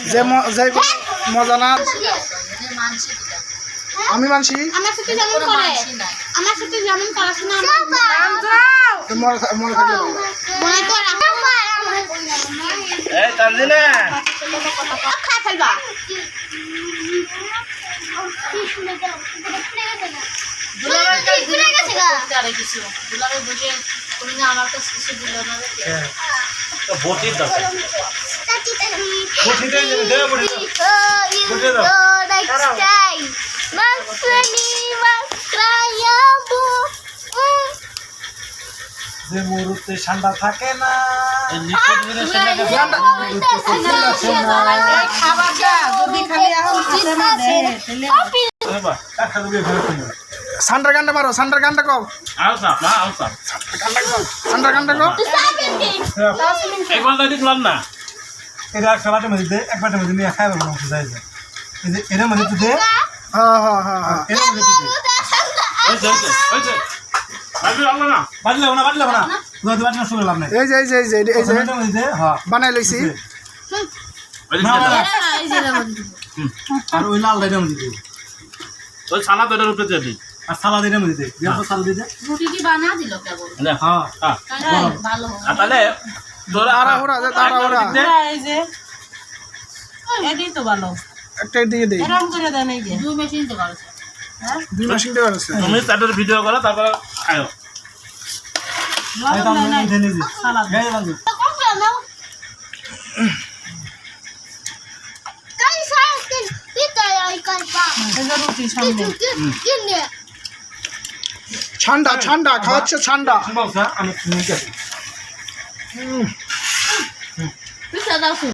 যে মজা না আমি মানছি আমার সাথে যেমন করে আমার সাথে যেমন পড়াশোনা মনে থাকলে মনে তো এই তানজিনা খা ফেলবা বটি দাও যে মুহূর্তে ঠান্ডা থাকে না সান্ডার গানটা মারো সান্ডার গানটা কও সান্ডার গানটা কও একবার দাদি দিলাম না এটা খাবারের মধ্যে একবারের মধ্যে নিয়ে খাইবে মনে হচ্ছে যাই যায় এই যে এর মধ্যে তো দে হ্যাঁ হ্যাঁ হ্যাঁ হ্যাঁ এর মধ্যে তো দে হইছে না বাজলে না দুধ বাজনা শুনে লাভ নাই এই যে হ্যাঁ বানাই লইছি আর ওই লাল দাইটা মধ্যে দে ওই সালাদ ওটার উপরে দিয়ে দিই আর সালাদ এর মধ্যে দে বিয়ার সালাদ দে রুটি কি বানা দিল কেবল হ্যাঁ ভালো আর তাহলে তোর তাড়াহুড়া এই যে এটাই তো ভালো একটা দিকে দে এরকম করে দেন এই যে দুই মেশিন তো ভালো দুই মাসিং দেওয়া আছে তুমি তাদের ভিডিও করো তারপর খাও লবণ দেন এই যে সালাদ গায়ে বান্ধব এই যে রুটি সামনে ঠান্ডা খাওয়াচ্ছে ঠান্ডা পিঠা দাও